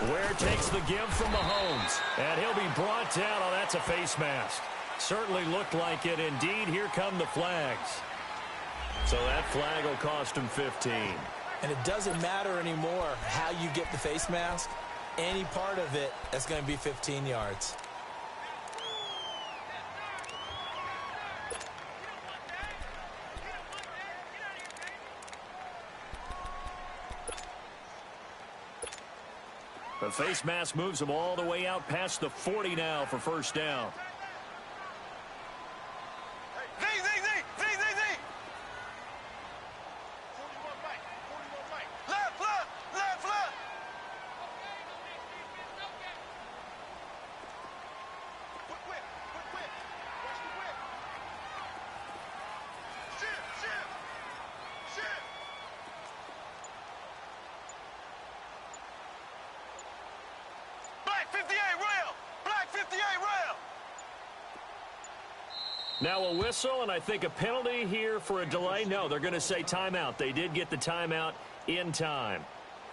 Ware takes the give from Mahomes, and he'll be brought down. Oh, that's a face mask. Certainly looked like it. Indeed, here come the flags. So that flag will cost him 15. And it doesn't matter anymore how you get the face mask. Any part of it, that's going to be 15 yards. The face mask moves him all the way out past the 40 now for first down. Now a whistle, and I think a penalty here for a delay. No, they're going to say timeout. They did get the timeout in time.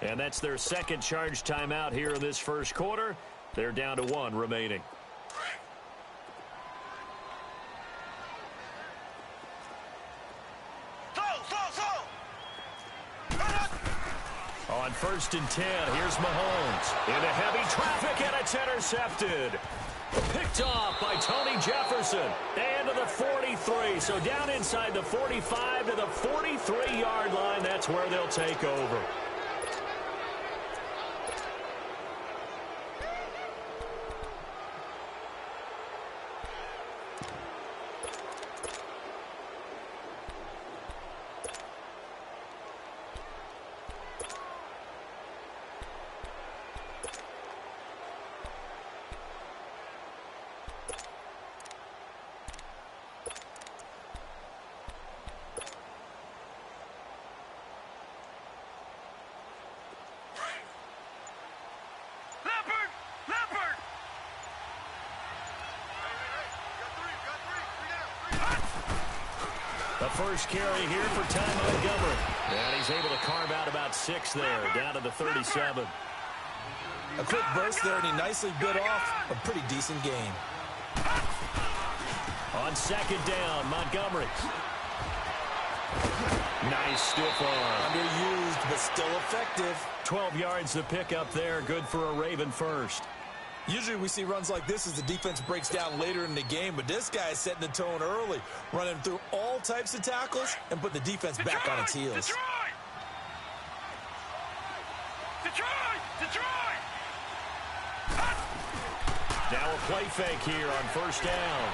And that's their second charge timeout here in this first quarter. They're down to 1 remaining. On 1st and 10, here's Mahomes. Into heavy traffic, and it's intercepted. Picked off by Tony Jefferson. And to the 43. So down inside the 45 to the 43-yard line. That's where they'll take over. The first carry here for Ty Montgomery. And he's able to carve out about 6 there, down to the 37. A quick burst there, and he nicely bit off a pretty decent gain. On 2nd down, Montgomery. Nice stiff arm. Underused, but still effective. 12 yards to pick up there. Good for a Raven first. Usually we see runs like this as the defense breaks down later in the game, but this guy is setting the tone early, running through all types of tackles and putting the defense back on its heels. Now a play fake here on 1st down.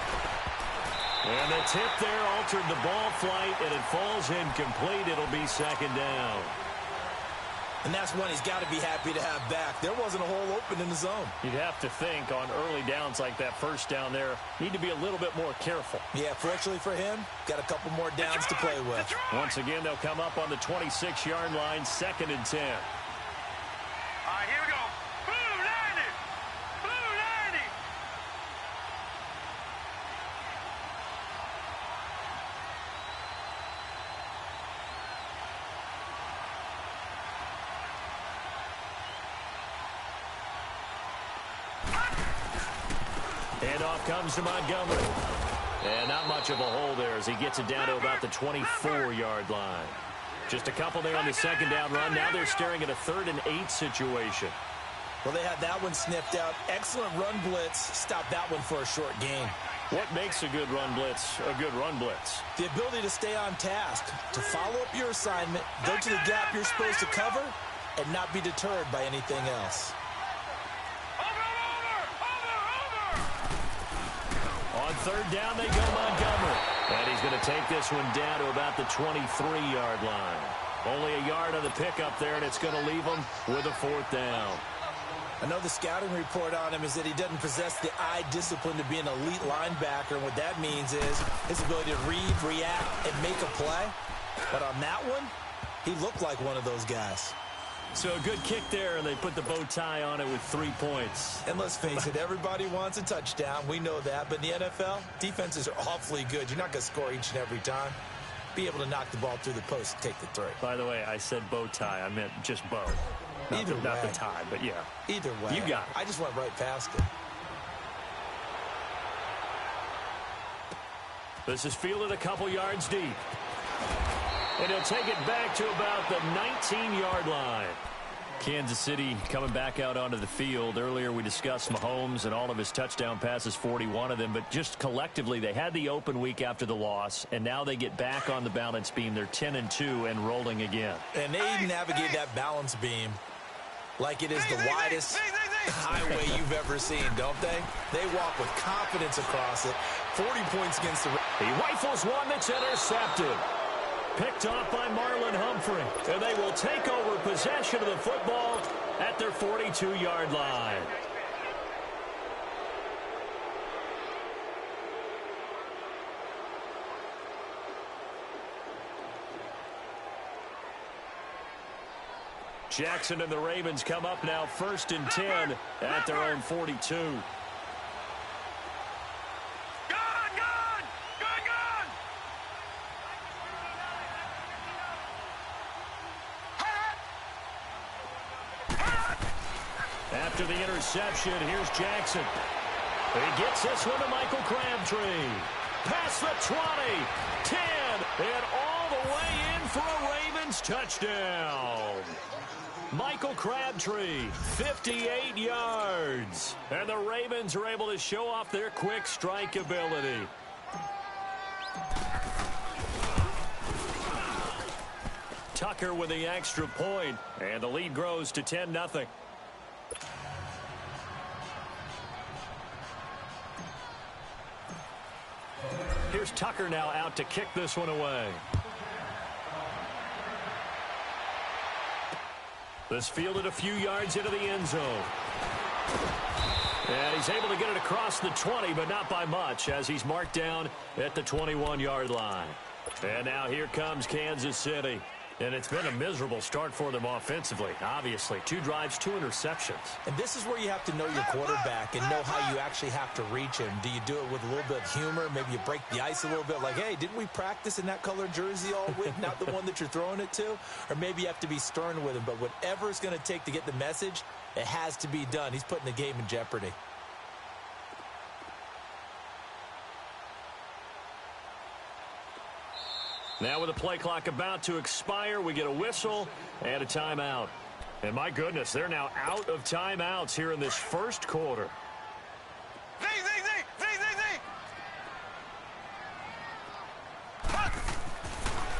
And the tip there altered the ball flight, and it falls incomplete. It'll be 2nd down. And that's one he's got to be happy to have back. There wasn't a hole open in the zone. You'd have to think on early downs like that 1st down there, need to be a little bit more careful. Yeah, fortunately for him, got a couple more downs to play with. Once again, they'll come up on the 26-yard line, 2nd and 10. All right, here we go. Blue 90! Blue 90! Handoff comes to Montgomery. And not much of a hole there as he gets it down to about the 24-yard line. Just a couple there on the 2nd down run. Now they're staring at a 3rd and 8 situation. Well, they had that one sniffed out. Excellent run blitz. Stop that one for a short gain. What makes a good run blitz a good run blitz? The ability to stay on task, to follow up your assignment, go to the gap you're supposed to cover, and not be deterred by anything else. On 3rd down, they go Montgomery. And he's going to take this one down to about the 23-yard line. Only a yard on the pickup there, and it's going to leave him with a 4th down. I know the scouting report on him is that he doesn't possess the eye discipline to be an elite linebacker. And what that means is his ability to read, react, and make a play. But on that one, he looked like one of those guys. So a good kick there, and they put the bow tie on it with 3 points. And let's face it, everybody wants a touchdown. We know that. But in the NFL, defenses are awfully good. You're not going to score each and every time. Be able to knock the ball through the post and take the 3. By the way, I said bow tie. I meant just bow. Not the time, but yeah. Either way. You got it. I just went right past it. This is fielded a couple yards deep. And he'll take it back to about the 19-yard line. Kansas City coming back out onto the field. Earlier we discussed Mahomes and all of his touchdown passes, 41 of them. But just collectively, they had the open week after the loss, and now they get back on the balance beam. They're 10-2 and rolling again. And they navigate that balance beam like it is the widest highway you've ever seen, don't they? They walk with confidence across it. 40 points against the... He rifles one that's intercepted. Picked off by Marlon Humphrey. And they will take over possession of the football at their 42-yard line. Jackson and the Ravens come up now 1st and 10 at their own 42. After the interception, here's Jackson. He gets this one to Michael Crabtree. Past the 20, 10, and all the way in for a Ravens touchdown. Michael Crabtree, 58 yards. And the Ravens are able to show off their quick strike ability. Tucker with the extra point, and the lead grows to 10-0. Here's Tucker now out to kick this one away. This fielded a few yards into the end zone. And he's able to get it across the 20, but not by much, as he's marked down at the 21-yard line. And now here comes Kansas City. And it's been a miserable start for them offensively, obviously. 2 drives, 2 interceptions. And this is where you have to know your quarterback and know how you actually have to reach him. Do you do it with a little bit of humor? Maybe you break the ice a little bit like, hey, didn't we practice in that color jersey all week, not the one that you're throwing it to? Or maybe you have to be stern with him. But whatever it's going to take to get the message, it has to be done. He's putting the game in jeopardy. Now with the play clock about to expire, we get a whistle and a timeout. And my goodness, they're now out of timeouts here in this first quarter.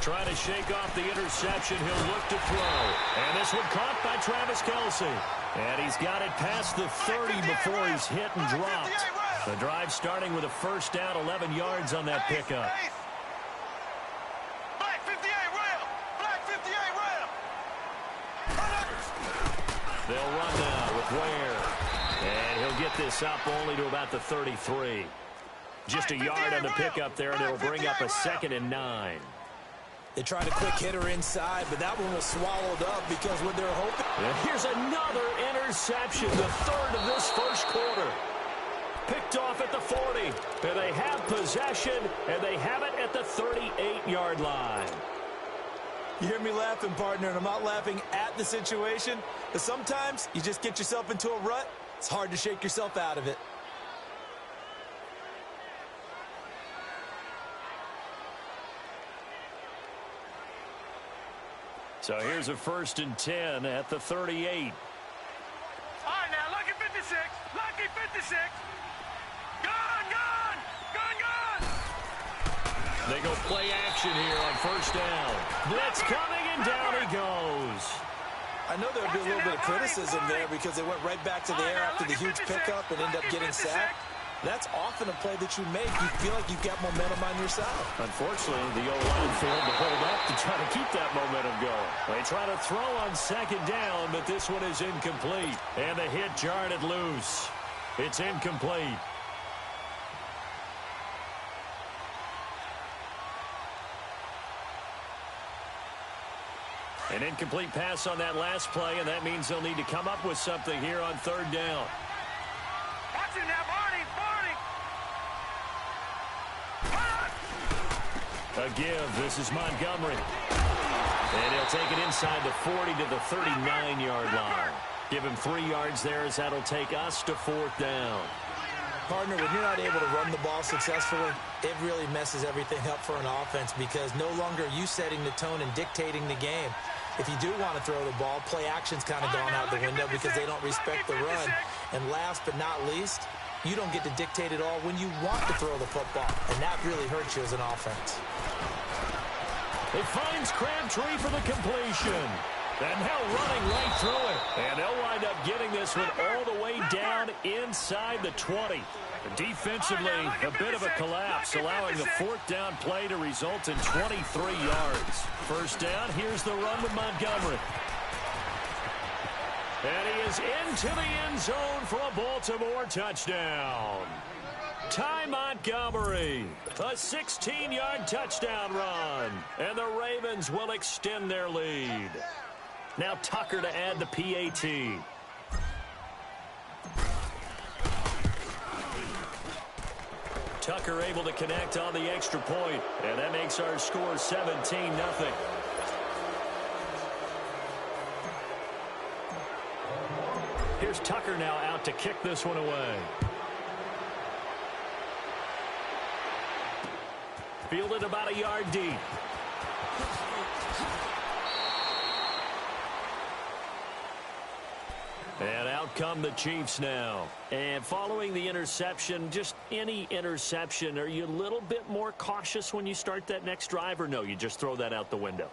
Trying to shake off the interception. He'll look to throw. And this one caught by Travis Kelce. And he's got it past the 30 before he's hit and dropped. The drive starting with a first down, 11 yards on that pickup. They'll run now with Ware. And he'll get this up only to about the 33. Just a yard on the pickup there, and it'll bring up a 2nd and 9. They tried a quick hitter inside, but that one was swallowed up because when they're hoping... And here's another interception, the 3rd of this first quarter. Picked off at the 40. And they have possession, and they have it at the 38-yard line. You hear me laughing, partner, and I'm not laughing at the situation. But sometimes you just get yourself into a rut. It's hard to shake yourself out of it. So here's a 1st and 10 at the 38. All right, now, lucky 56. Lucky 56. Gone. They go play action here on 1st down. Blitz coming, and down he goes. I know there would be a little bit of criticism there because they went right back to the air after the huge pickup and end up getting sacked. That's often a play that you make. You feel like you've got momentum on your side. Unfortunately, the O-line failed to hold up to try to keep that momentum going. They try to throw on 2nd down, but this one is incomplete. And the hit jarred it loose. It's incomplete. An incomplete pass on that last play, and that means they'll need to come up with something here on 3rd down. Watch it now, Barney. A give. This is Montgomery. And he'll take it inside the 40 to the 39-yard line. Give him 3 yards there as that'll take us to 4th down. Partner, when you're not able to run the ball successfully, it really messes everything up for an offense because no longer are you setting the tone and dictating the game. If you do want to throw the ball, play action's kind of gone out the window because they don't respect the run. And last but not least, you don't get to dictate it all when you want to throw the football, and that really hurts you as an offense. It finds Crabtree for the completion. And now running right through it. And they'll wind up getting this one all the way down inside the 20. Defensively, a bit of a collapse, allowing the 4th down play to result in 23 yards. First down, here's the run with Montgomery. And he is into the end zone for a Baltimore touchdown. Ty Montgomery, a 16-yard touchdown run. And the Ravens will extend their lead. Now Tucker to add the PAT. Tucker able to connect on the extra point, and that makes our score 17-0. Here's Tucker now out to kick this one away. Fielded about a yard deep. And out come the Chiefs now. And following the interception, just any interception, are you a little bit more cautious when you start that next drive, or no, you just throw that out the window?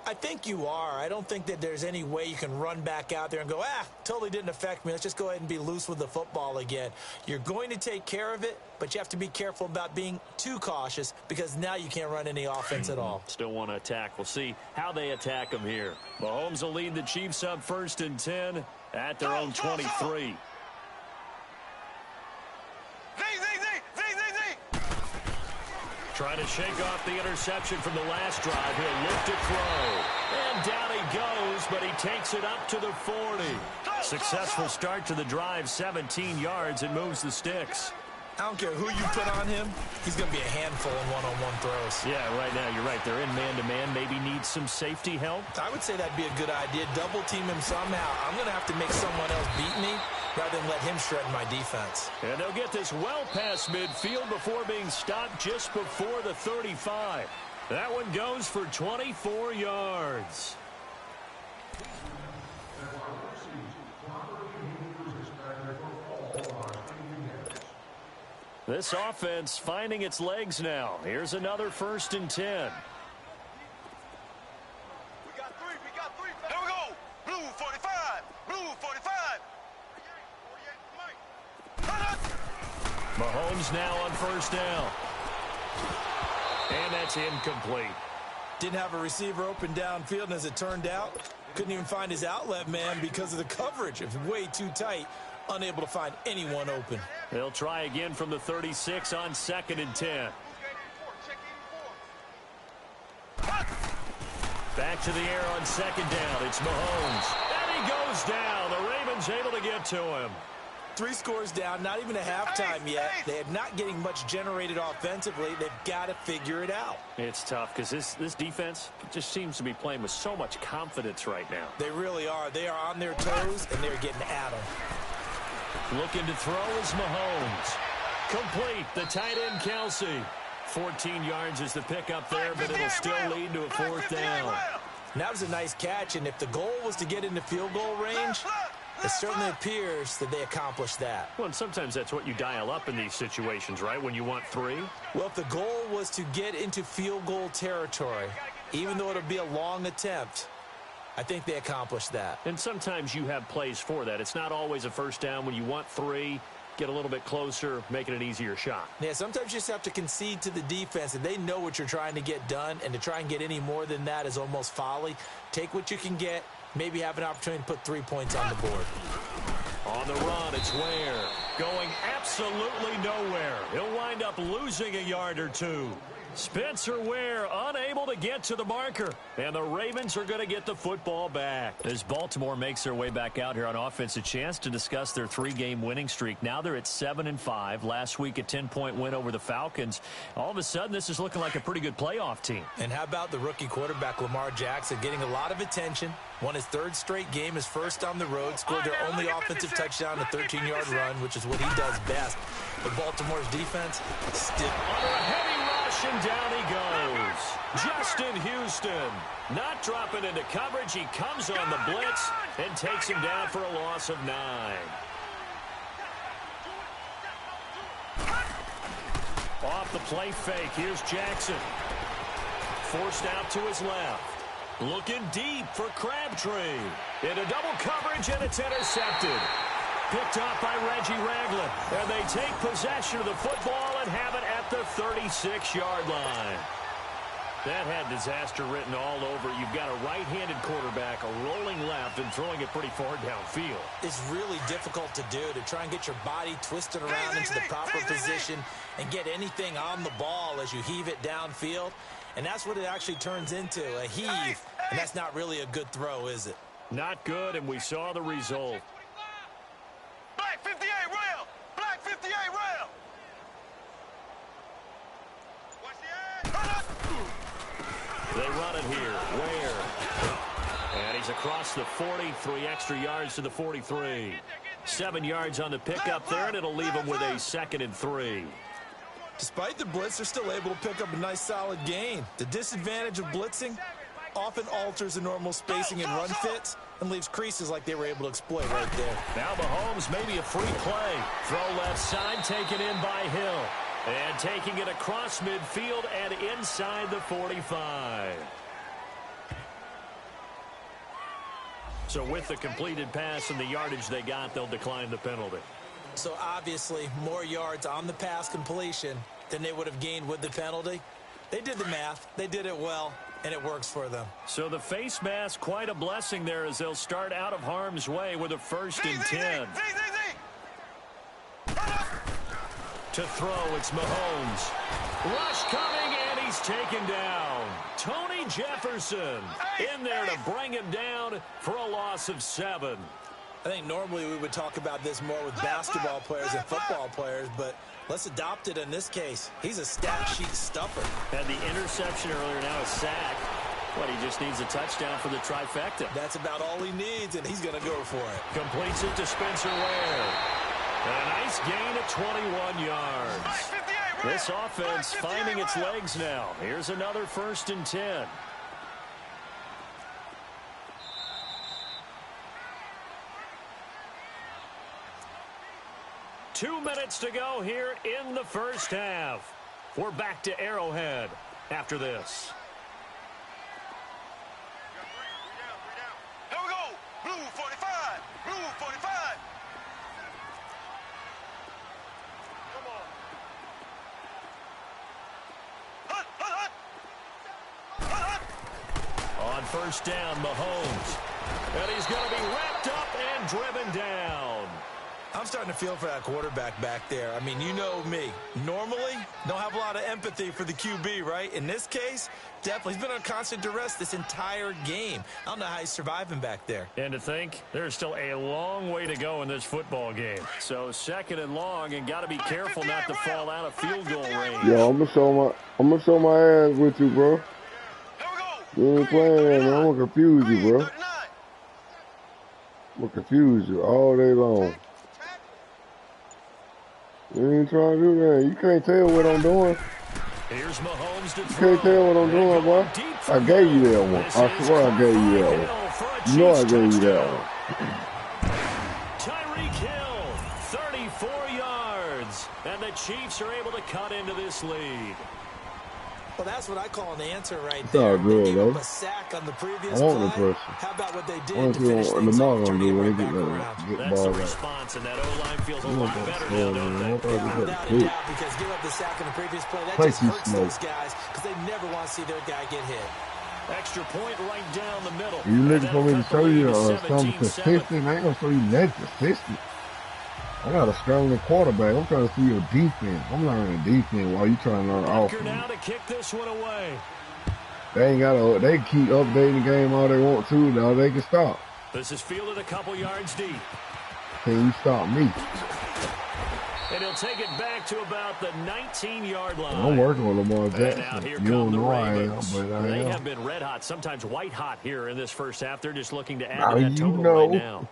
I think you are. I don't think that there's any way you can run back out there and go, totally didn't affect me. Let's just go ahead and be loose with the football again. You're going to take care of it, but you have to be careful about being too cautious because now you can't run any offense at all. Still want to attack. We'll see how they attack them here. Mahomes will lead the Chiefs up 1st and 10 at their own 23. Trying to shake off the interception from the last drive. He'll look to throw. And down he goes, but he takes it up to the 40. Successful start to the drive, 17 yards, and moves the sticks. I don't care who you put on him, he's going to be a handful in one-on-one throws. Yeah, right now, you're right. They're in man-to-man. Maybe need some safety help. I would say that'd be a good idea. Double team him somehow. I'm going to have to make someone else beat me rather than let him shred my defense. And they'll get this well past midfield before being stopped just before the 35. That one goes for 24 yards. This offense finding its legs now. Here's another 1st and 10. We got three. Here we go. Blue 45. Blue 45. Mahomes now on 1st down. And that's incomplete. Didn't have a receiver open downfield, and as it turned out, couldn't even find his outlet man because of the coverage. It was way too tight. Unable to find anyone open. They'll try again from the 36 on 2nd and 10. Back to the air on 2nd down. It's Mahomes. And he goes down. The Ravens able to get to him. 3 scores down, not even a halftime yet. They're not getting much generated offensively. They've got to figure it out. It's tough because this defense just seems to be playing with so much confidence right now. They really are. They are on their toes, and they're getting at them. Looking to throw is Mahomes. Complete. The tight end, Kelsey. 14 yards is the pickup there, but it'll still lead to a 4th down. And that was a nice catch, and if the goal was to get into field goal range, it certainly appears that they accomplished that. Well, and sometimes that's what you dial up in these situations, right, when you want 3? Well, if the goal was to get into field goal territory, even though it'll be a long attempt, I think they accomplished that. And sometimes you have plays for that. It's not always a 1st down. When you want 3, get a little bit closer, make it an easier shot. Yeah, sometimes you just have to concede to the defense, and they know what you're trying to get done, and to try and get any more than that is almost folly. Take what you can get, maybe have an opportunity to put 3 points on the board. On the run, it's Ware. going absolutely nowhere. He'll wind up losing a yard or two. Spencer Ware unable to get to the marker, and the Ravens are going to get the football back. As Baltimore makes their way back out here on offense, a chance to discuss their 3-game winning streak. Now they're at 7-5. Last week a 10-point win over the Falcons. All of a sudden, this is looking like a pretty good playoff team. And how about the rookie quarterback Lamar Jackson getting a lot of attention, won his 3rd straight game, his first on the road, scored their only offensive touchdown, a 13-yard run, which is what he does best. But Baltimore's defense still under a heavy rush, and down he goes. Justin Houston not dropping into coverage. He comes on the blitz and takes him down for a loss of 9. Off the play fake, here's Jackson. Forced out to his left. Looking deep for Crabtree. Into double coverage, and it's intercepted. Picked up by Reggie Ragland. And they take possession of the football and have it at the 36-yard line. That had disaster written all over. You've got a right-handed quarterback, a rolling left, and throwing it pretty far downfield. It's really difficult to do, to try and get your body twisted around into the proper position and get anything on the ball as you heave it downfield. And that's what it actually turns into, a heave. And that's not really a good throw, is it? Not good, and we saw the result. Black 58 rail! Black 58 rail! They run it here. Ware. And he's across the 40, 3 extra yards to the 43. 7 yards on the pickup there, and it'll leave him with a 2nd and 3. Despite the blitz, they're still able to pick up a nice solid gain. The disadvantage of blitzing often alters the normal spacing and run fits and leaves creases like they were able to exploit right there. Now Mahomes, maybe a free play. Throw left side, taken in by Hill. And taking it across midfield and inside the 45. So with the completed pass and the yardage they got, they'll decline the penalty. So obviously more yards on the pass completion than they would have gained with the penalty. They did the math. They did it well, and it works for them. So the face mask, quite a blessing there as they'll start out of harm's way with a 1st and 10. To throw, it's Mahomes. Rush coming, and he's taken down. Tony Jefferson in there to bring him down for a loss of 7. I think normally we would talk about this more with basketball players and football players, but let's adopt it in this case. He's a stat sheet stuffer. Had the interception earlier, now a sack. But he just needs a touchdown for the trifecta. That's about all he needs, and he's going to go for it. Completes it to Spencer Ware. A nice gain of 21 yards. This offense finding its legs now. Here's another 1st and 10. Two minutes to go here in the first half. We're back to Arrowhead after this. Here we go. Blue 45. Blue 45. Come on. Hut, hut, hut. Hut, hut. On 1st down, Mahomes. And he's going to be wrapped up and driven down. I'm starting to feel for that quarterback back there. I mean, you know me. Normally, don't have a lot of empathy for the QB, right? In this case, definitely. He's been on constant duress this entire game. I don't know how he's surviving back there. And to think, there's still a long way to go in this football game. So 2nd and long, and got to be careful not to fall out of field goal range. Yo, I'm gonna show my ass with you, bro. You ain't playing that, man. I'm gonna confuse you, bro. I'm gonna confuse you all day long. You ain't trying to do that. You can't tell what I'm doing. Here's Mahomes to you can't tell what I'm doing, boy. I gave you that one. I swear I gave you that one. You know I gave you that one. Tyreek Hill, 34 yards. And the Chiefs are able to cut into this lead. Well, that's what I call an answer right It's there. all good, they gave though. up a sack on the previous I want the play. pressure. How about what they I did want to to see finish what things Lamar off, gonna turning do it when right he back get around? that That's the ball back. response, and that O-line feels a You want lot that better slow, now, don't man. they? I thought you Without had a to doubt, because give up the sack in the previous play, that Play just too hurts slow. those guys because they never want to see their guy get hit. Extra point right down the middle. You looking for me to show you something 17-7. consistent? I ain't gonna show you nothing consistent. I I got a scrambling quarterback. I'm trying to see your defense. I'm learning defense while you trying to learn offense. Now to kick this one away. They ain't got they keep updating the game all they want to, though. They can stop. This is fielded a couple yards deep. Can you stop me? And he'll take it back to about the 19-yard line. I'm working with Lamar Jackson. Now here You don't come the know I am, Ravens. but I They am. have been red hot, sometimes white hot here in this first half. They're just looking to add Now to that you total know. right now.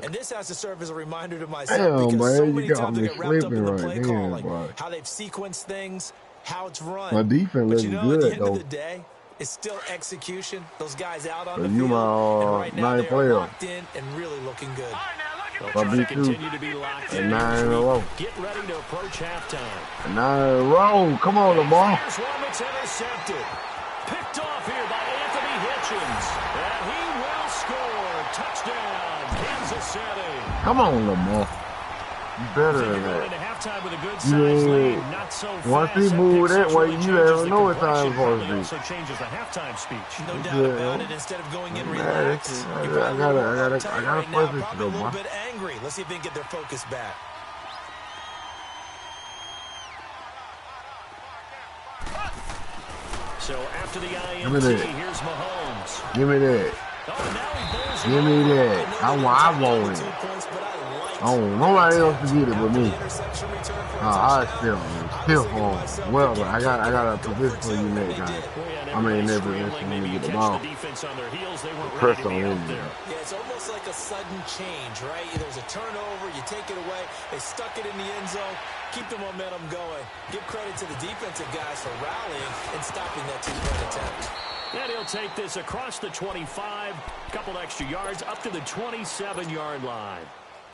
And this has to serve as a reminder to myself Damn, because man, so you many got times I me get wrapped up in the slipping play right calling, then, boy. how they've sequenced things, how it's run. My defense But looks you know, good, at the end though. of the day, it's still execution. Those guys out on So the you field, my and right now ninth they're player. locked in and really looking good. All right, now look at They'll My try to B2. continue to be locked And in. 9 in a row. Get ready to approach halftime. 9 in a row. Come on, Lamar. Here's one that's intercepted. Picked off here by Anthony Hitchens. And he will score. Touchdown, Kansas City. Come on, Lamar. You better than Going that. into halftime with a good size lead. Not so Once fast. he move pick that six way, really you changes never the know what complexion. time for Probably it. also changes the halftime speech. No doubt Yeah. about it. Instead of going in Man, relaxed, I you're probably gotta a little uptight play right now, this probably a though, little boy. bit angry. Let's see if they can get their focus back. So after the Give me INT, that. here's Mahomes. Give me that. Oh, now he bowls Give me it. that. I want it. I don't want nobody else to get it but me. I still on. Well, I got a position for you next time. I mean, never position when you get the ball. Press on him. Yeah, it's almost like a sudden change, right? There's a turnover, you take it away, they stuck it in the end zone, keep the momentum going. Give credit to the defensive guys for rallying and stopping that two-point attempt. And he'll take this across the 25, couple extra yards, up to the 27-yard line.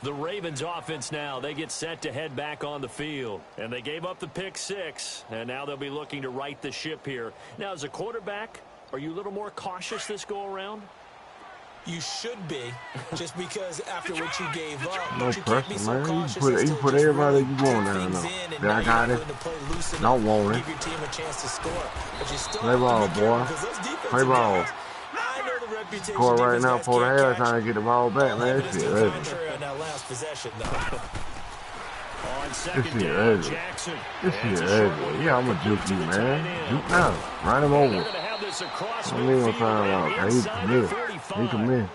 The Ravens offense now, they get set to head back on the field. And they gave up the pick six, and now they'll be looking to right the ship here. Now, as a quarterback, are you a little more cautious this go-around? You should be, just because after what you gave up, No but you can't be pressure, so man. cautious You as to put just everybody really you want take down things there. in and Yeah, I now got you're it. willing to play loose enough, Don't want it. give your team a chance to score. But you still Play have ball, to be careful boy. because those defensive Play ball. guys, I know the reputation Score right defense now guys for the can't half catch. trying to get the ball back, man. That Evidence shit to the ugly. contrary on that last possession, though. On This second shit down, ugly. Jackson. This And it's shit a short ugly. one Yeah, I'm here, going to juke complete you, to the tight man. end. Juke now. Run him They're over. going to have this across Don't leave no midfield time and out. He can inside the commit. 45. He commit.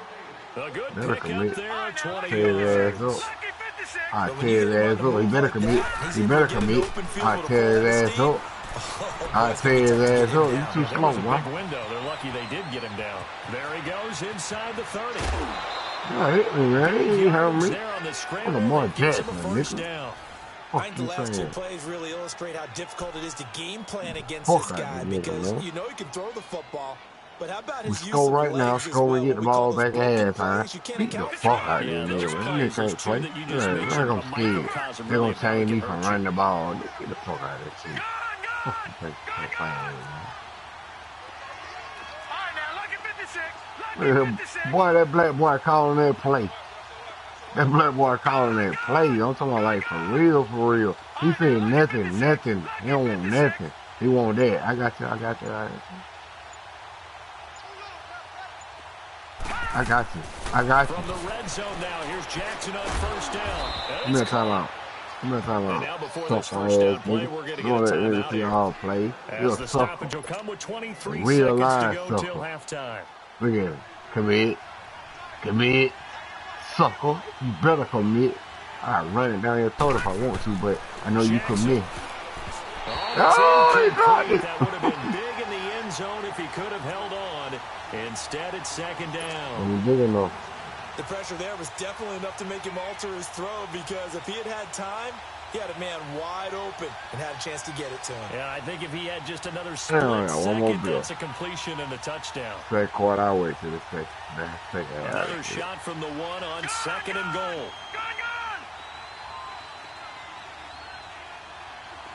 A good Better pickup commit. there, 20 Tear his yards. ass up. Lucky 56. I But when tear you his get him ass on the up. He move better like commit. that, he's He able better to get in commit. open field I with a tear full his ass steam. up. I tear his ass up. You too There slow, was a boy. big window. They're lucky they did get him down. There he goes inside the 30. Yeah, hit me, man. He ain't hurt me. There on the I'm scramble. Lamar That gets him a Jackson, first nigga. down. I Fuck think the you last two saying? plays really illustrate how difficult it is to game plan against Fuck this out guy of here, because man. you know he can throw the football, but how about We his use score of right now. legs as Score. well? We get the When we call ball those back broken at halftime. plays, you can't Beat the account fuck for. out of Yeah, these those niggas, man. plays, Niggas those can't two play. that you Yeah, just they're mentioned, gonna a scared. microcosm They're really gonna of how it change me can from hurt you. running the ball. Get the fuck out of that shit. Fuck you think you're playing with, man. All right, now look at 56. Look Look at at him. 56. Boy, that black boy calling that play. That black boy calling that play. I'm talking about like for real, for real. He said nothing, nothing. He don't want nothing. He want that. I got you. I got you. I got you. I got you. From the red zone now, here's Jackson on first down. Give me a timeout. Give me a And timeout. now before Suck this my first down ass, play, nigga. we're going to Don't get a let niggas timeout see here. how I play. You're As a the sucker. stoppage will come with 23 Real seconds to live go sucker. till halftime. Look at him. Commit. Commit. Sucker. You better commit. I run it down your throat if I want to, but I know you commit. Oh, he got it. That would have been big in the end zone if he could have held on. Instead, it's second down. I'm big enough. The pressure there was definitely enough to make him alter his throw because if he had time, he had a man wide open and had a chance to get it to him. Yeah, I think if he had just another split one more second, bill. that's a completion and a touchdown. Second quarter, I wait till the second. Another shot from the one on second and goal.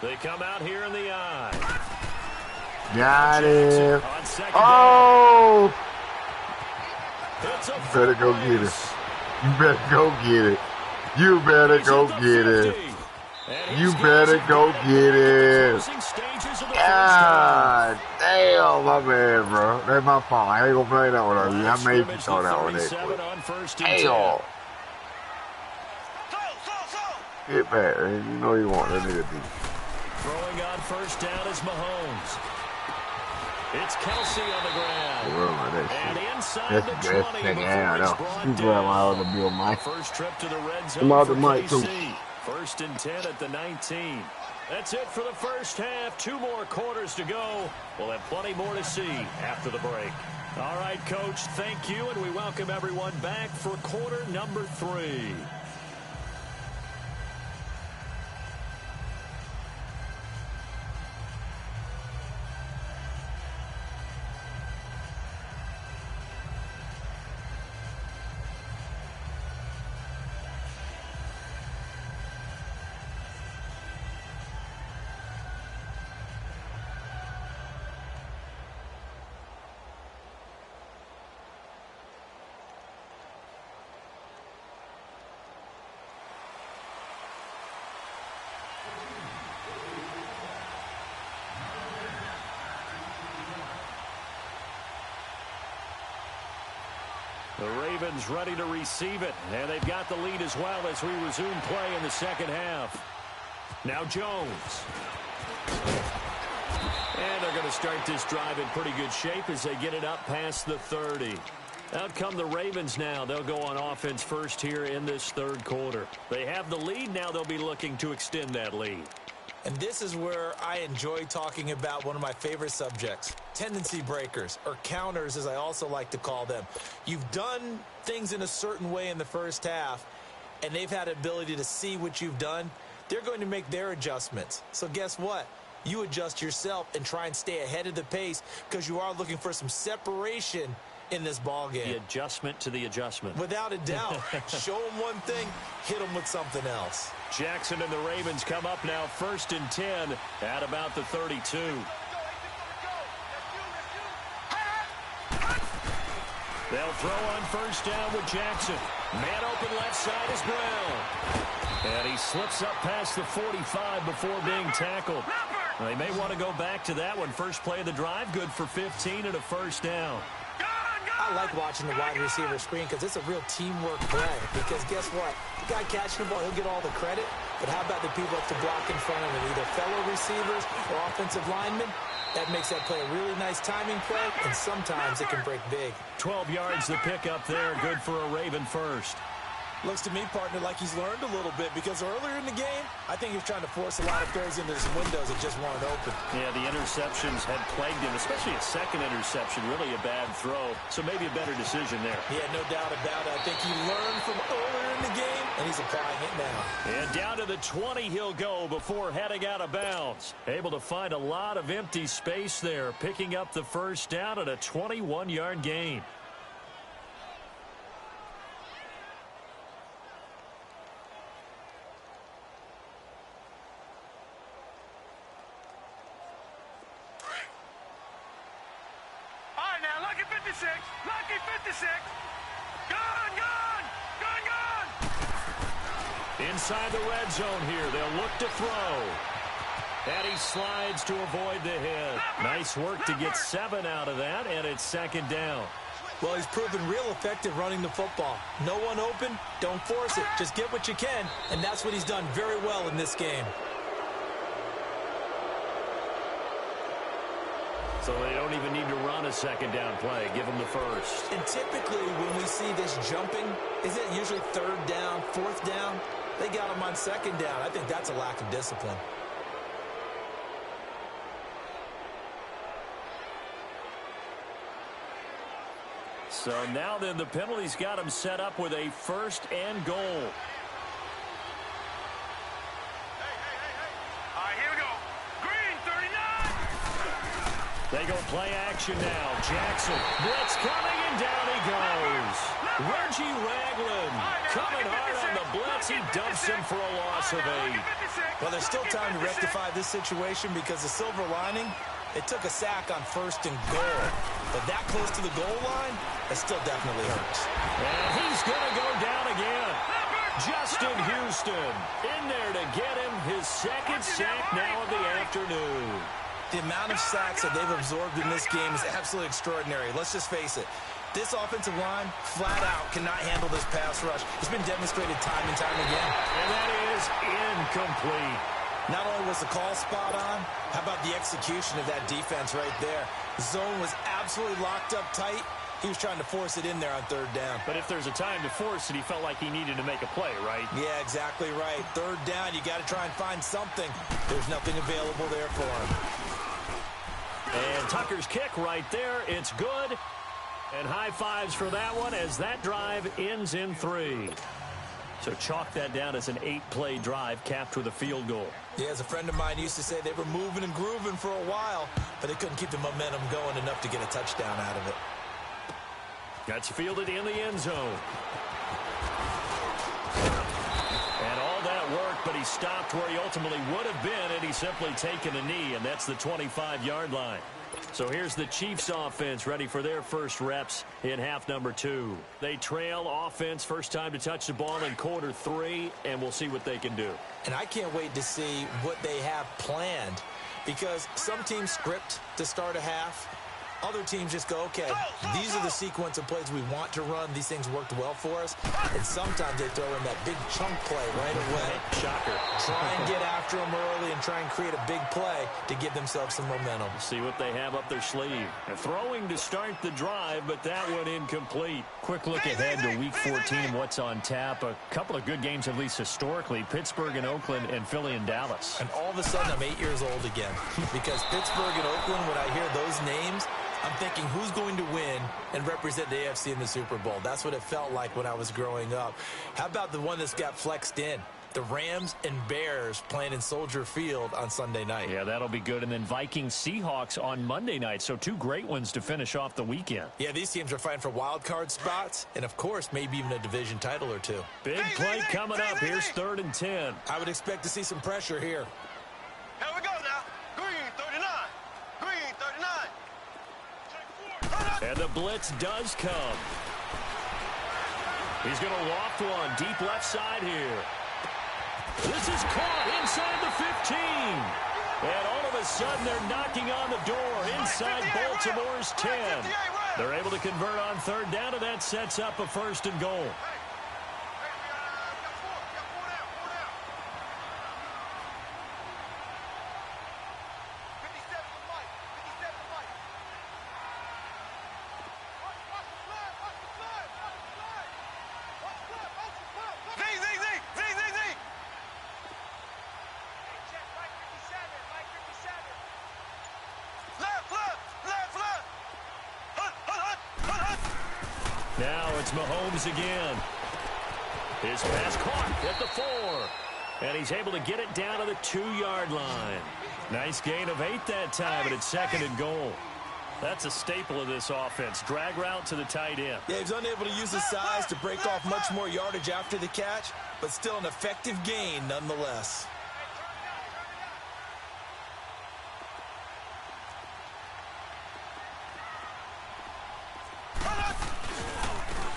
They come out here in the eye. Got it. On second Oh! down. It's a Better go get it. You better go get it. You better go get it. You better go get it. God damn, my bad, bro. That's my fault. I ain't gonna play that one on you. I made you throw that one that quick. Damn. Get back, man. You know you want that nigga deep. Throwing on first down is Mahomes. It's Kelsey on the ground. And inside the 20 before it's brought down. First trip to the red zone for KC. First and 10 at the 19. That's it for the first half. 2 more quarters to go. We'll have plenty more to see after the break. All right, Coach, thank you, and we welcome everyone back for quarter number 3. The Ravens ready to receive it, and they've got the lead as well as we resume play in the second half. Now Jones. And they're going to start this drive in pretty good shape as they get it up past the 30. Out come the Ravens now. They'll go on offense first here in this third quarter. They have the lead. Now they'll be looking to extend that lead. And this is where I enjoy talking about one of my favorite subjects, tendency breakers, or counters as I also like to call them. You've done things in a certain way in the first half, and they've had ability to see what you've done. They're going to make their adjustments. So guess what? You adjust yourself and try and stay ahead of the pace because you are looking for some separation in this ball game. The adjustment to the adjustment. Without a doubt. Show them one thing, hit them with something else. Jackson and the Ravens come up now first and 10 at about the 32. They'll throw on first down with Jackson. Man open left side is Brown. And he slips up past the 45 before being tackled. They may want to go back to that one. First play of the drive, good for 15 and a first down. I like watching the wide receiver screen because it's a real teamwork play. Because guess what? The guy catching the ball, he'll get all the credit. But how about the people up to block in front of him, either fellow receivers or offensive linemen? That makes that play a really nice timing play, and sometimes it can break big. 12 yards to pick up there, good for a Raven first. Looks to me, partner, like he's learned a little bit because earlier in the game, I think he was trying to force a lot of throws into some windows that just weren't open. Yeah, the interceptions had plagued him, especially a second interception, really a bad throw. So maybe a better decision there. Yeah, no doubt about it. I think he learned from earlier in the game, and he's applying it now. And down to the 20 he'll go before heading out of bounds. Able to find a lot of empty space there, picking up the first down at a 21-yard gain. Lucky 56. Gone. Inside the red zone here. They'll look to throw. And he slides to avoid the hit. Nice work to get 7 out of that, and it's second down. Well, he's proven real effective running the football. No one open, don't force it. Just get what you can, and that's what he's done very well in this game. So they don't even need to run a second down play. Give them the first. And typically when we see this jumping, isn't it usually third down, fourth down? They got him on second down. I think that's a lack of discipline. So now then the penalty's got him set up with a first and goal. They go play action now. Jackson, blitz coming, and down he goes. Reggie Ragland coming hard on the blitz. He dumps him for a loss of 8. Well, there's still time to rectify this situation because the silver lining, it took a sack on first and goal. But that close to the goal line, it still definitely hurts. And he's going to go down again. Justin Houston in there to get him his second sack now of the afternoon. The amount of sacks that they've absorbed in this game is absolutely extraordinary. Let's just face it. This offensive line, flat out, cannot handle this pass rush. It's been demonstrated time and time again. And that is incomplete. Not only was the call spot on, how about the execution of that defense right there? The zone was absolutely locked up tight. He was trying to force it in there on third down. But if there's a time to force it, he felt like he needed to make a play, right? Yeah, exactly right. Third down, you got to try and find something. There's nothing available there for him. And Tucker's kick right there. It's good. And high fives for that one as that drive ends in 3. So chalk that down as an 8-play drive capped with a field goal. Yeah, as a friend of mine used to say, they were moving and grooving for a while, but they couldn't keep the momentum going enough to get a touchdown out of it. That's fielded in the end zone. And all that worked, but he stopped where he ultimately would have been, and he's simply taken a knee, and that's the 25-yard line. So here's the Chiefs offense ready for their first reps in half number 2. They trail offense, first time to touch the ball in quarter 3, and we'll see what they can do. And I can't wait to see what they have planned, because some teams script to start a half. Other teams just go, okay, these are the sequence of plays we want to run. These things worked well for us. And sometimes they throw in that big chunk play right away. Shocker. Try and get after them early and try and create a big play to give themselves some momentum. See what they have up their sleeve. They're throwing to start the drive, but that one incomplete. Quick look ahead to Week 14, what's on tap. A couple of good games, at least historically. Pittsburgh and Oakland and Philly and Dallas. And all of a sudden, I'm 8 years old again. Because Pittsburgh and Oakland, when I hear those names, I'm thinking who's going to win and represent the AFC in the Super Bowl. That's what it felt like when I was growing up. How about the one that's got flexed in? The Rams and Bears playing in Soldier Field on Sunday night. Yeah, that'll be good. And then Vikings-Seahawks on Monday night. So 2 great ones to finish off the weekend. Yeah, these teams are fighting for wild card spots and, of course, maybe even a division title or 2. Big play coming up. Here's 3rd and 10. I would expect to see some pressure here. Here we go now. Green 39. Green 39. And the blitz does come. He's going to loft one deep left side here. This is caught inside the 15. And all of a sudden they're knocking on the door inside Baltimore's 10. They're able to convert on 3rd down, and that sets up a 1st and goal. Now it's Mahomes again. His pass caught at the 4. And he's able to get it down to the 2-yard line. Nice gain of 8 that time, and it's 2nd and goal. That's a staple of this offense. Drag route to the tight end. Yeah, he's unable to use his size to break off much more yardage after the catch, but still an effective gain nonetheless.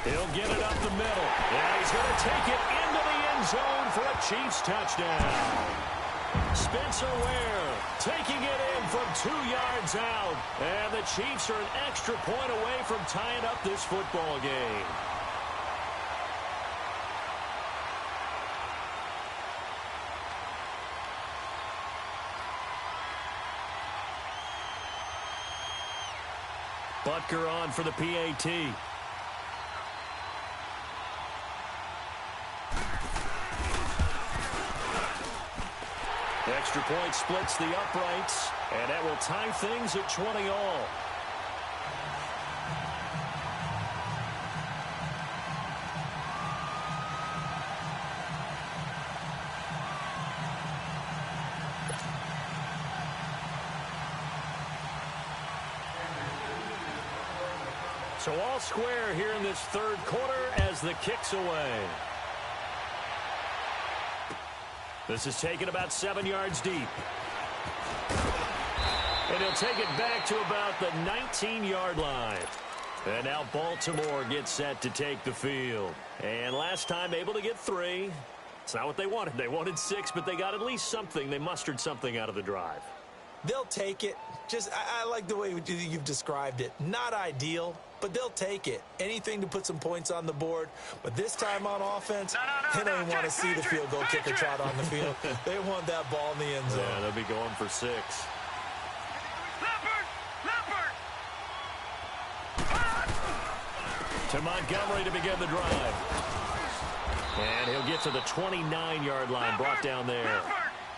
He'll get it up the middle. And he's going to take it into the end zone for a Chiefs touchdown. Spencer Ware taking it in from 2 yards out. And the Chiefs are an extra point away from tying up this football game. Butker on for the PAT. Extra point splits the uprights, and that will tie things at 20 all. So all square here in this 3rd quarter as the kick's away. This is taken about 7 yards deep. And he'll take it back to about the 19-yard line. And now Baltimore gets set to take the field. And last time able to get 3. It's not what they wanted. They wanted 6, but they got at least something. They mustered something out of the drive. They'll take it. I like the way you've described it. Not ideal, but they'll take it. Anything to put some points on the board. But this time on offense, they don't even want to see the field goal kicker trot on the field. They want that ball in the end zone. Yeah, they'll be going for 6. To Montgomery to begin the drive. And he'll get to the 29-yard line, brought down there.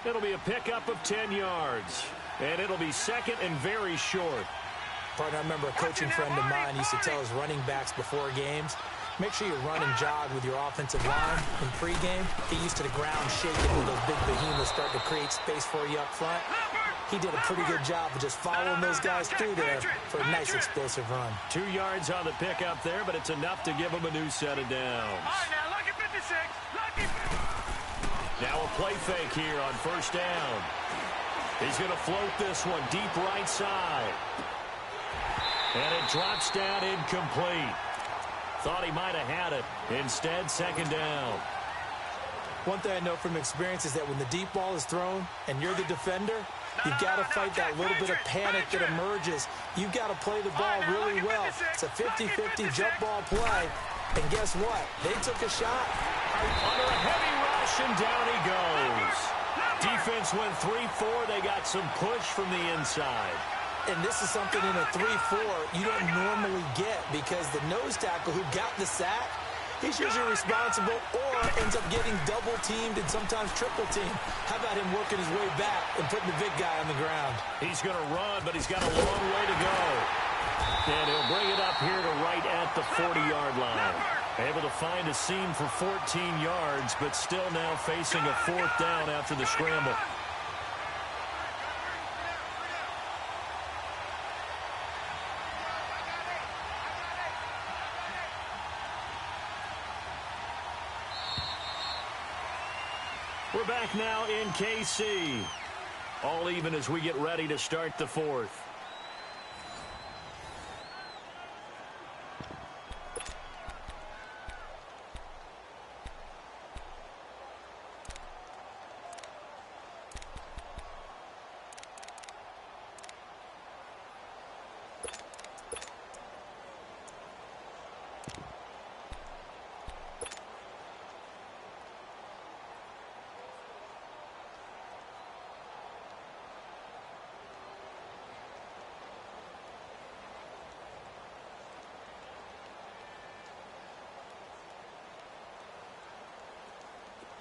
It'll be a pickup of 10 yards. And it'll be second and very short. Partner, I remember a coaching friend of mine used to tell his running backs before games, make sure you run and jog with your offensive line in pregame. Get used to the ground shaking when those big behemoths start to create space for you up front. He did a pretty good job of just following those guys through there for a nice explosive run. 2 yards on the pickup there, but it's enough to give him a new set of downs. All right, now, lucky 56. Lucky 56. Now a play fake here on first down. He's going to float this one deep right side. And it drops down incomplete. Thought he might have had it. Instead, second down. One thing I know from experience is that when the deep ball is thrown and you're the defender, you've got to fight that little bit of panic that emerges. You've got to play the ball really well. It's a 50-50 jump ball play. And guess what? They took a shot. Under a heavy rush, and down he goes. Defense went 3-4. They got some push from the inside. And this is something in a 3-4 you don't normally get because the nose tackle who got the sack, he's usually responsible or ends up getting double-teamed and sometimes triple-teamed. How about him working his way back and putting the big guy on the ground? He's going to run, but he's got a long way to go. And he'll bring it up here to right at the 40-yard line. Able to find a seam for 14 yards, but still now facing a 4th down after the scramble. We're back now in KC. All even as we get ready to start the 4th.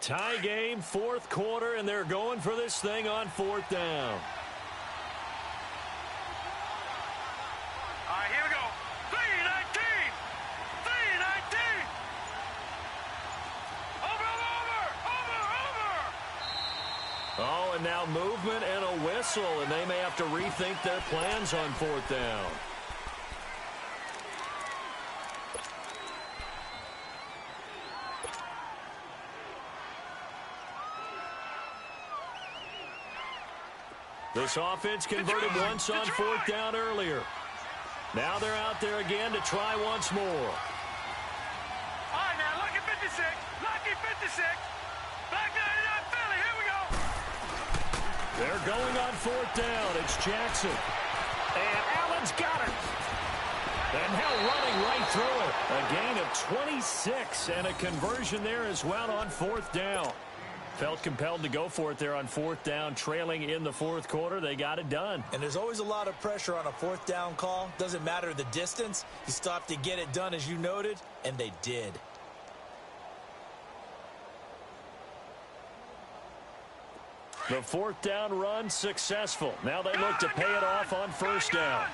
Tie game, 4th quarter, and they're going for this thing on 4th down. All right, here we go. 3-19. 3-19. Over. Oh, and now movement and a whistle, and they may have to rethink their plans on 4th down. This offense converted once on 4th down earlier. Now they're out there again to try once more. All right, now, lucky 56. Lucky 56. Back 99 Philly. Here we go. They're going on 4th down. It's Jackson. And Allen's got it. And now running right through it. A gain of 26 and a conversion there as well on 4th down. Felt compelled to go for it there on 4th down, trailing in the 4th quarter. They got it done. And there's always a lot of pressure on a 4th down call. Doesn't matter the distance. You stop to get it done, as you noted, and they did. The 4th down run successful. Now they look to pay it off on 1st down.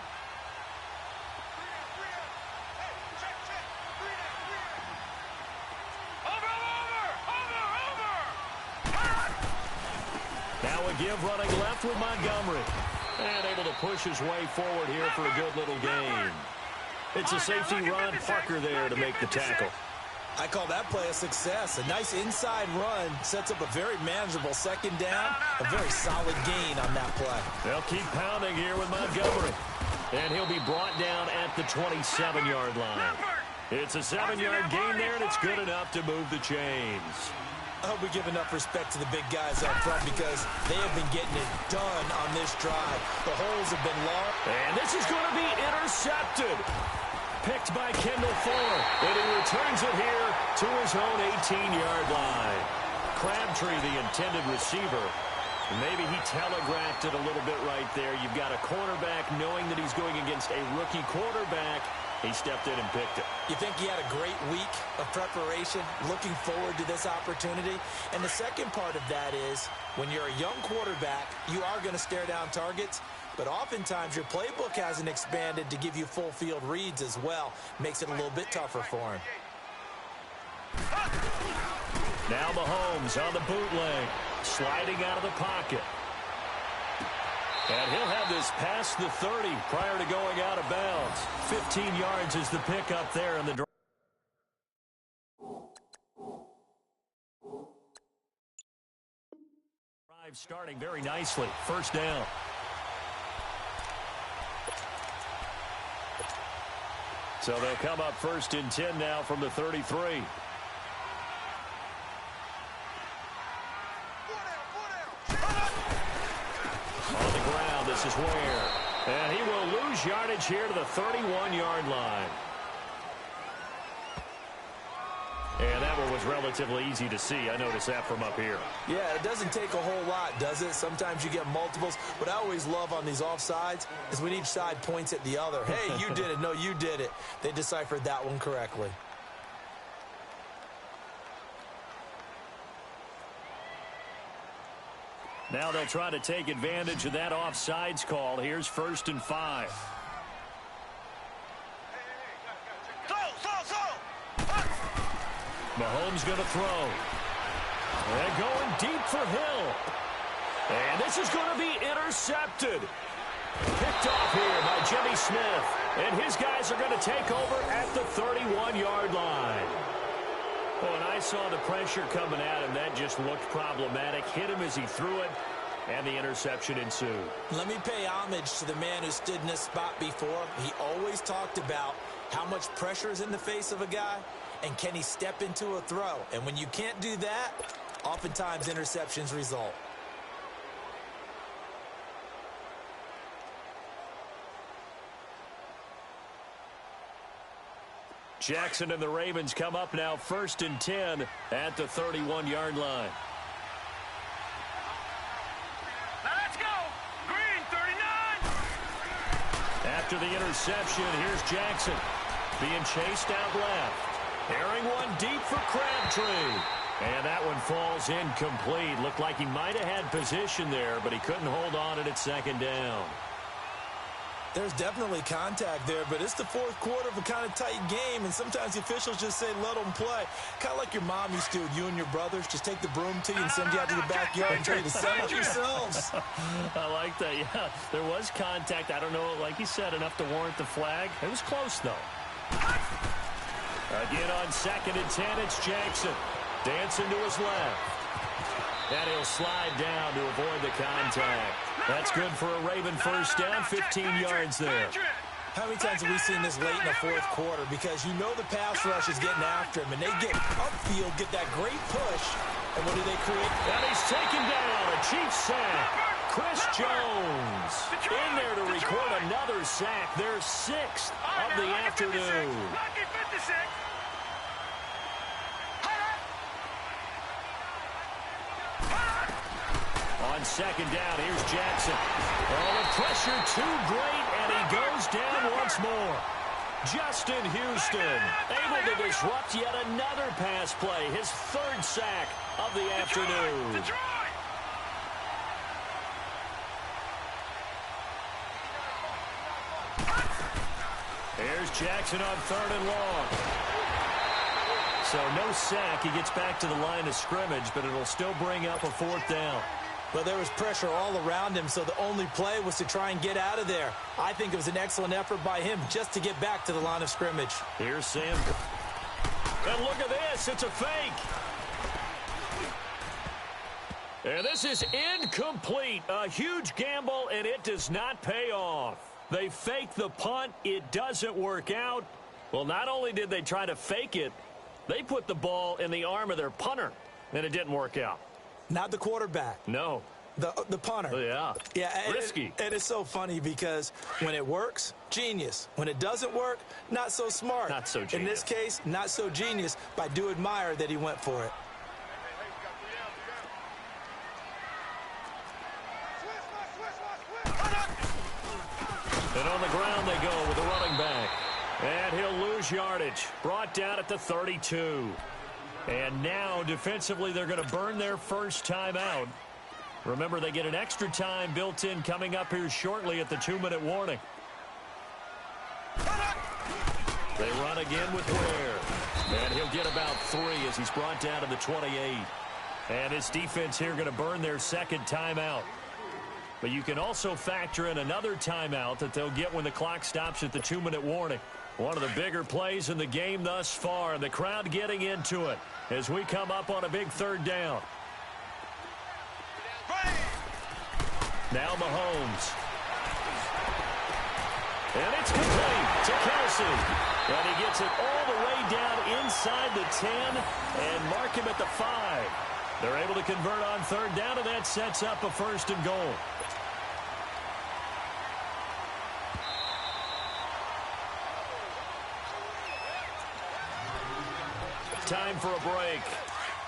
Give running left with Montgomery. And able to push his way forward here for a good little gain. It's a safety run. Parker there to make the tackle. I call that play a success. A nice inside run sets up a very manageable 2nd down. A very solid gain on that play. They'll keep pounding here with Montgomery. And he'll be brought down at the 27-yard line. It's a 7-yard gain there, and it's good enough to move the chains. I hope we give enough respect to the big guys up front because they have been getting it done on this drive. The holes have been long. And this is going to be intercepted. Picked by Kendall Fuller. And he returns it here to his own 18-yard line. Crabtree, the intended receiver. Maybe he telegraphed it a little bit right there. You've got a cornerback knowing that he's going against a rookie quarterback. He stepped in and picked it. You think he had a great week of preparation, looking forward to this opportunity? And the second part of that is, when you're a young quarterback, you are going to stare down targets, but oftentimes your playbook hasn't expanded to give you full field reads as well. Makes it a little bit tougher for him. Now Mahomes on the bootleg, sliding out of the pocket. And he'll have this past the 30 prior to going out of bounds. 15 yards is the pickup there in the drive. Starting very nicely. First down. So they'll come up 1st and 10 now from the 33. This is Ware. And he will lose yardage here to the 31-yard line. And that one was relatively easy to see. I noticed that from up here. Yeah, it doesn't take a whole lot, does it? Sometimes you get multiples. What I always love on these offsides is when each side points at the other. Hey, you did it. No, you did it. They deciphered that one correctly. Now they'll try to take advantage of that offsides call. Here's 1st and 5. Mahomes going to throw. And going deep for Hill. And this is going to be intercepted. Picked off here by Jimmy Smith. And his guys are going to take over at the 31-yard line. When I saw the pressure coming at him, that just looked problematic. Hit him as he threw it, and the interception ensued. Let me pay homage to the man who stood in this spot before. He always talked about how much pressure is in the face of a guy, and can he step into a throw. And when you can't do that, oftentimes interceptions result. Jackson and the Ravens come up now 1st and 10 at the 31-yard line. Now let's go. Green, 39. After the interception, here's Jackson being chased out left. Airing one deep for Crabtree. And that one falls incomplete. Looked like he might have had position there, but he couldn't hold on it at 2nd down. There's definitely contact there, but it's the 4th quarter of a kind of tight game, and sometimes the officials just say, let them play. Kind of like your mom used to with you and your brothers. Just take the broom to you and send you out to the backyard and tell you to settle yourselves. I like that, yeah. There was contact. I don't know, like he said, enough to warrant the flag. It was close, though. Again on 2nd and 10, it's Jackson. Dancing to his left. And he'll slide down to avoid the contact. That's good for a Raven first down, 15 yards there. How many times have we seen this late in the 4th quarter? Because you know the pass rush is getting after him, and they get upfield, get that great push, and what do they create? And he's taken down, a Chiefs sack. Chris Jones in there to record another sack, their 6th of the afternoon. Lucky 56. On 2nd down, here's Jackson. Oh, the pressure too great, and he goes down once more. Justin Houston able to disrupt yet another pass play, his 3rd sack of the afternoon. Here's Jackson on 3rd and long. So no sack. He gets back to the line of scrimmage, but it'll still bring up a 4th down. Well, there was pressure all around him, so the only play was to try and get out of there. I think it was an excellent effort by him just to get back to the line of scrimmage. Here's Sam. And look at this. It's a fake. And this is incomplete. A huge gamble, and it does not pay off. They fake the punt. It doesn't work out. Well, not only did they try to fake it, they put the ball in the arm of their punter. and it didn't work out. Not the quarterback. No. The punter. Yeah. Yeah. Risky. And it's so funny because when it works, genius. When it doesn't work, not so smart. Not so genius. In this case, not so genius, but I do admire that he went for it. And on the ground they go with the running back. And he'll lose yardage. Brought down at the 32. And now, defensively, they're going to burn their first time out. Remember, they get an extra time built in coming up here shortly at the 2-minute warning. They run again with Ware. And he'll get about 3 as he's brought down to the 28. And his defense here going to burn their second timeout. But you can also factor in another timeout that they'll get when the clock stops at the 2-minute warning. One of the bigger plays in the game thus far, and the crowd getting into it as we come up on a big third down. Now Mahomes. And it's complete to Kelsey. And he gets it all the way down inside the 10 and mark him at the 5. They're able to convert on third down, and that sets up a 1st and goal. Time for a break.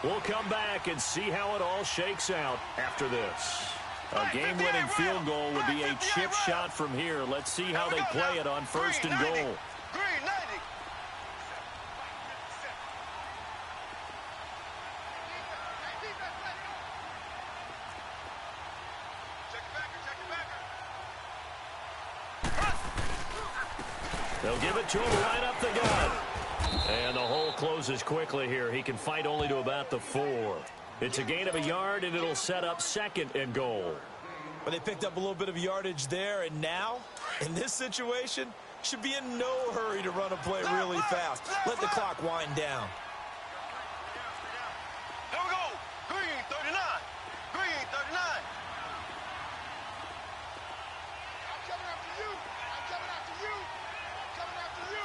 We'll come back and see how it all shakes out after this. A game-winning field goal would be a chip shot from here. Let's see how they play it on 1st and goal. Green, 90. They'll give it to him right up the gut. And the hole closes quickly here. He can fight only to about the 4. It's a gain of a yard, and it'll set up 2nd and goal. But they picked up a little bit of yardage there, and now, in this situation, should be in no hurry to run a play really fast. Let the clock wind down. Here we go. Green, 39. Green, 39. I'm coming after you. I'm coming after you. I'm coming after you.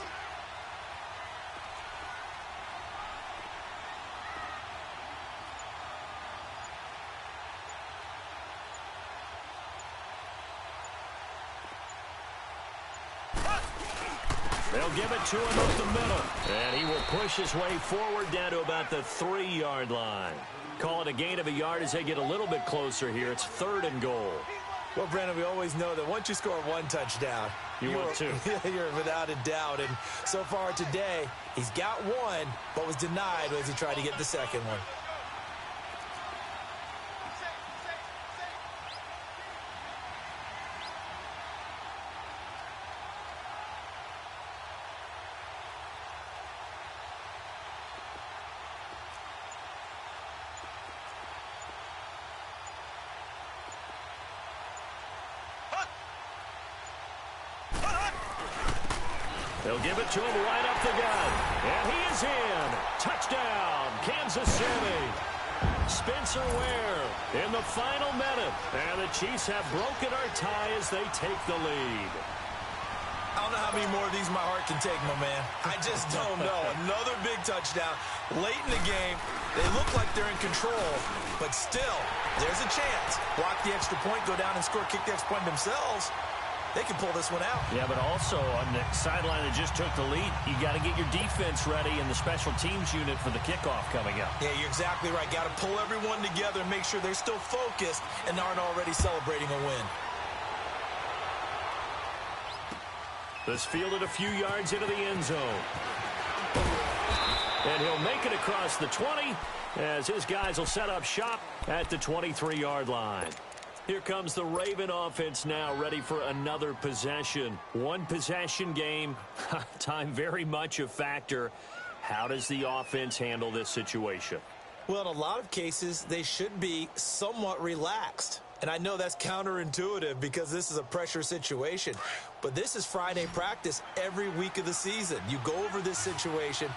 They'll give it to him up the middle. And he will push his way forward down to about the 3-yard line. Call it a gain of a yard as they get a little bit closer here. It's 3rd and goal. Well, Brandon, we always know that once you score 1 touchdown, You want 2. You're without a doubt. And so far today, he's got 1, but was denied as he tried to get the second one. They'll give it to him right up the gut. And he is in. Touchdown, Kansas City. Spencer Ware in the final minute. And the Chiefs have broken our tie as they take the lead. I don't know how many more of these my heart can take, my man. I just don't know. Another big touchdown. Late in the game, they look like they're in control, but still, there's a chance. Block the extra point, go down and score, kick the extra point themselves. They can pull this one out. Yeah, but also on the sideline that just took the lead, you got to get your defense ready in the special teams unit for the kickoff coming up. Yeah, you're exactly right. Got to pull everyone together and make sure they're still focused and aren't already celebrating a win. This fielded a few yards into the end zone. And he'll make it across the 20 as his guys will set up shop at the 23-yard line. Here comes the Raven offense now, ready for another possession. One possession game, time very much a factor. How does the offense handle this situation? Well, in a lot of cases, they should be somewhat relaxed. And I know that's counterintuitive because this is a pressure situation. But this is Friday practice every week of the season. You go over this situation,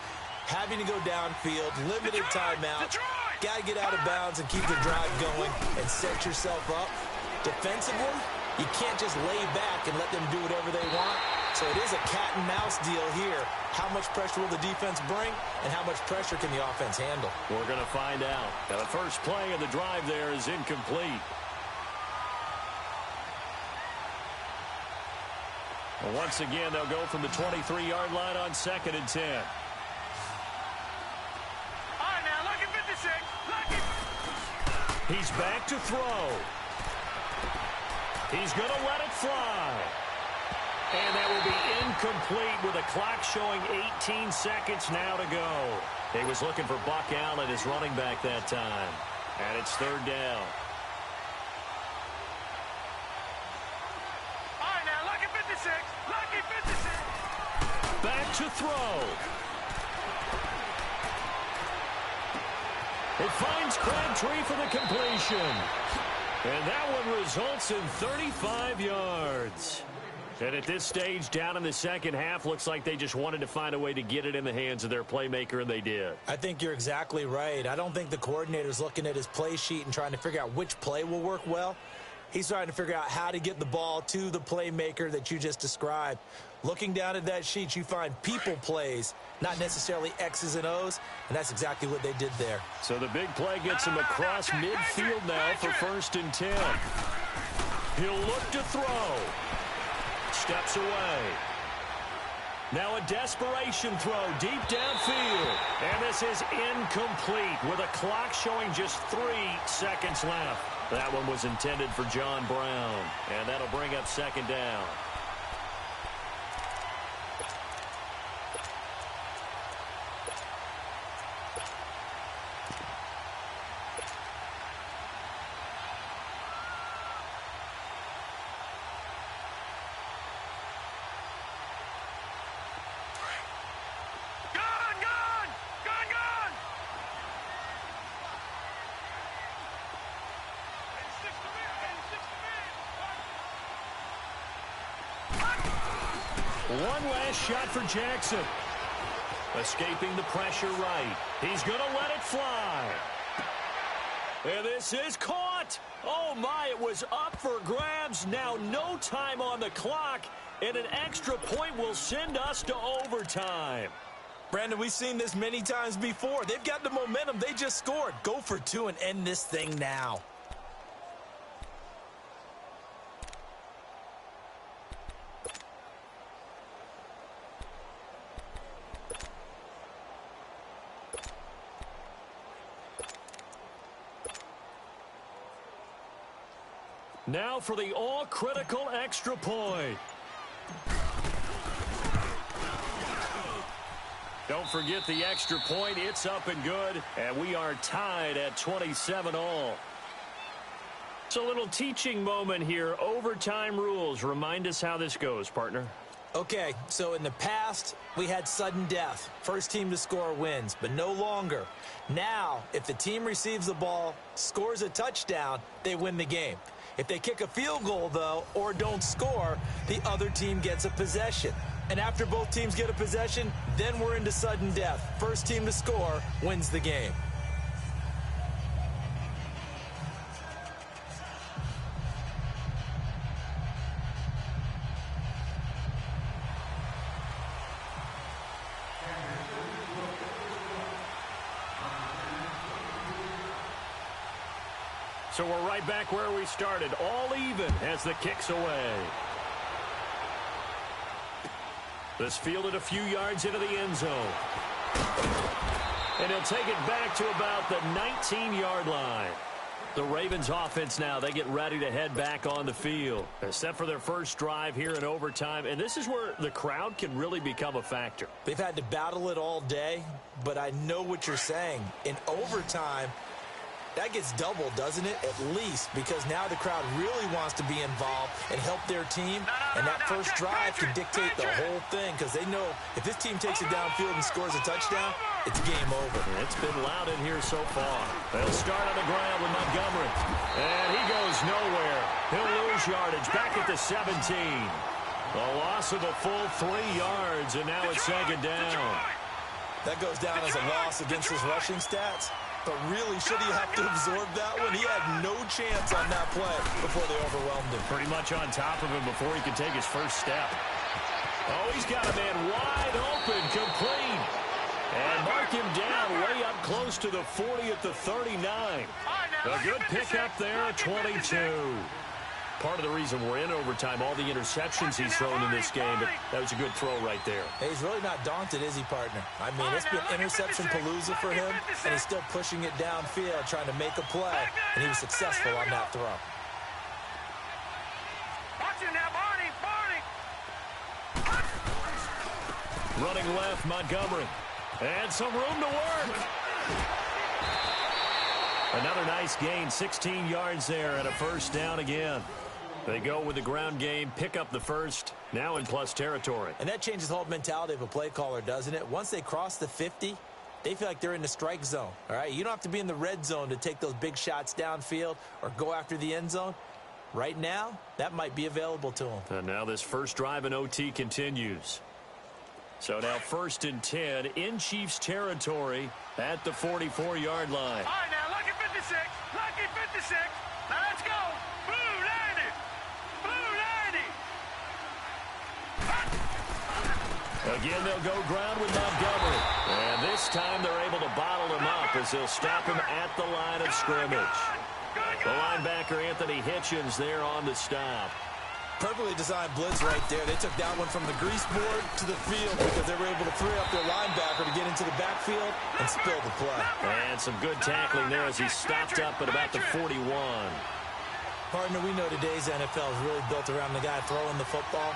having to go downfield, limited timeouts. Got to get out of bounds and keep the drive going and set yourself up. Defensively, you can't just lay back and let them do whatever they want. So it is a cat-and-mouse deal here. How much pressure will the defense bring, and how much pressure can the offense handle? We're going to find out. Now, the first play of the drive there is incomplete. Well, once again, they'll go from the 23-yard line on 2nd and 10. All right, now, lucky 56. Lucky. He's back to throw. He's going to let it fly. And that will be incomplete with a clock showing 18 seconds now to go. He was looking for Buck Allen, his running back that time. And it's 3rd down. All right, now, lucky 56. Lucky 56. Back to throw. It finds Crabtree for the completion. And that one results in 35 yards. And at this stage, down in the second half, looks like they just wanted to find a way to get it in the hands of their playmaker, and they did. I think you're exactly right. I don't think the coordinator's looking at his play sheet and trying to figure out which play will work well. He's trying to figure out how to get the ball to the playmaker that you just described. Looking down at that sheet, you find people plays, not necessarily X's and O's, and that's exactly what they did there. So the big play gets him across midfield now for 1st and 10. He'll look to throw. Steps away. Now a desperation throw deep downfield. And this is incomplete with a clock showing just 3 seconds left. That one was intended for John Brown. And that'll bring up 2nd down. One last shot for Jackson. Escaping the pressure right. He's going to let it fly. And this is caught. Oh, my, it was up for grabs. Now no time on the clock, and an extra point will send us to overtime. Brandon, we've seen this many times before. They've got the momentum. They just scored. Go for 2 and end this thing now. Now for the all-critical extra point. Don't forget the extra point. It's up and good, and we are tied at 27 all. It's a little teaching moment here. Overtime rules. Remind us how this goes, partner. Okay, so in the past, we had sudden death. First team to score wins, but no longer. Now, if the team receives the ball, scores a touchdown, they win the game. If they kick a field goal, though, or don't score, the other team gets a possession. And after both teams get a possession, then we're into sudden death. First team to score wins the game. So we're right back where we started, all even as the kick's away. This fielded a few yards into the end zone. And he'll take it back to about the 19-yard line. The Ravens offense now, they get ready to head back on the field. They're set for their first drive here in overtime, and this is where the crowd can really become a factor. They've had to battle it all day, but I know what you're saying. In overtime, that gets doubled, doesn't it? At least, because now the crowd really wants to be involved and help their team. And that first drive can dictate the whole thing, because they know if this team takes it downfield and scores a touchdown, it's game over. It's been loud in here so far. They'll start on the ground with Montgomery. And he goes nowhere. He'll lose yardage back at the 17. A loss of a full 3 yards, and now it's 2nd down. That goes down as a loss against his rushing stats. But really, should he have to absorb that one? He had no chance on that play before they overwhelmed him. Pretty much on top of him before he could take his first step. Oh, he's got a man wide open, complete. And mark him down way up close to the 40 at the 39. A good pickup there, 22. Part of the reason we're in overtime, all the interceptions he's thrown in this game, but that was a good throw right there. Hey, he's really not daunted, is he, partner? I mean, it's been interception palooza for him, and he's still pushing it downfield, trying to make a play, and he was successful on that throw. Watch him now, Barney! Running left, Montgomery. And some room to work. Another nice gain, 16 yards there, and a first down again. They go with the ground game, pick up the first, now in plus territory. And that changes the whole mentality of a play caller, doesn't it? Once they cross the 50, they feel like they're in the strike zone, all right? You don't have to be in the red zone to take those big shots downfield or go after the end zone. Right now, that might be available to them. And now this first drive in OT continues. So now 1st and 10 in Chiefs territory at the 44-yard line. All right, now, lucky 56. Lucky 56. Now, let's go. Blue 90. Blue 90. Again, they'll go ground with Montgomery. And this time they're able to bottle him up as they'll stop him at the line of scrimmage. The linebacker, Anthony Hitchens, there on the stop. Perfectly designed blitz right there. They took that one from the grease board to the field because they were able to free up their linebacker to get into the backfield and spill the play. And some good tackling there as he stopped up at about the 41. Partner, we know today's NFL is really built around the guy throwing the football.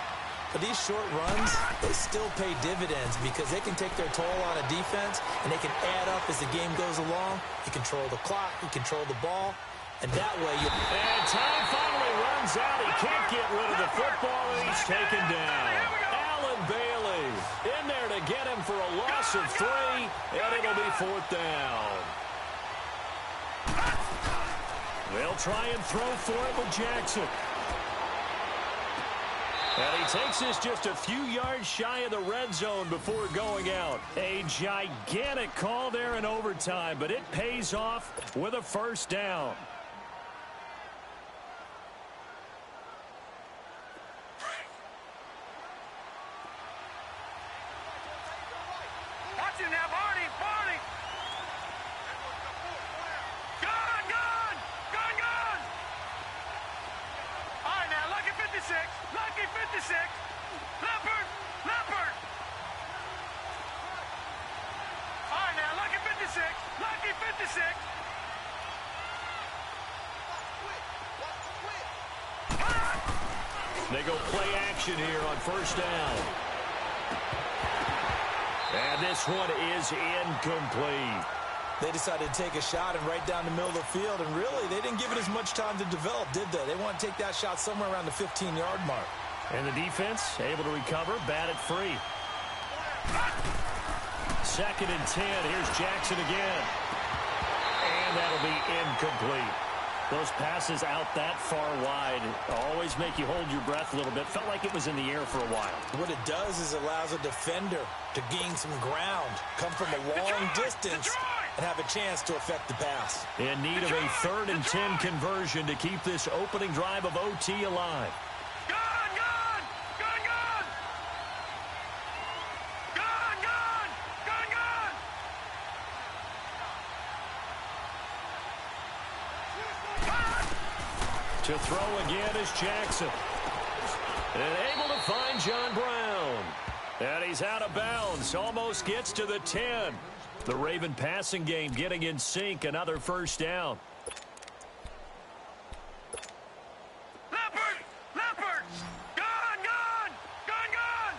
But these short runs, they still pay dividends because they can take their toll on a defense and they can add up as the game goes along. You control the clock, you control the ball, and that way you... And time finally runs out. He can't get rid of the football, and he's taken down. Allen Bailey in there to get him for a loss of 3, and it'll be 4th down. They'll try and throw for it with Jackson. And he takes this just a few yards shy of the red zone before going out. A gigantic call there in overtime, but it pays off with a first down. Watch him now, Barney. Barney. Gone, gone. Gone, gone. All right, now, lucky 56. Lucky 56. Leopard. Leopard. All right, now, lucky 56. Lucky 56. They go play action here on first down. And this one is incomplete. They decided to take a shot and right down the middle of the field, and really, they didn't give it as much time to develop, did they? They want to take that shot somewhere around the 15-yard mark. And the defense able to recover, bat it free. 2nd and 10, here's Jackson again. And that'll be incomplete. Those passes out that far wide always make you hold your breath a little bit. Felt like it was in the air for a while. What it does is allows a defender to gain some ground, come from a long distance, and have a chance to affect the pass. In need of a 3rd and 10 conversion to keep this opening drive of OT alive. Gone, gone. Gone, gone. Gone, gone. Gone, gone. To throw again is Jackson. And able to find John Brown. And he's out of bounds. Almost gets to the 10. The Raven passing game getting in sync. Another first down. Leopard. Leopard. Gone, gone. Gone, gone.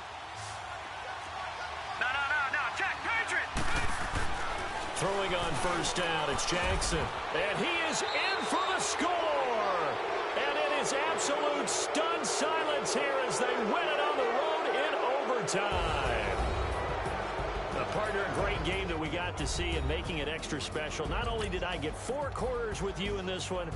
No. Check. Patriot. Throwing on first down, it's Jackson. And he is in for the score. And it is absolute stunned silence here as they win it on the road in overtime. A partner, a great game that we got to see and making it extra special. Not only did I get 4 quarters with you in this one,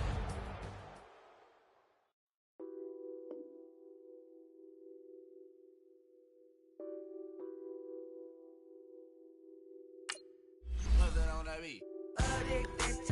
Addicted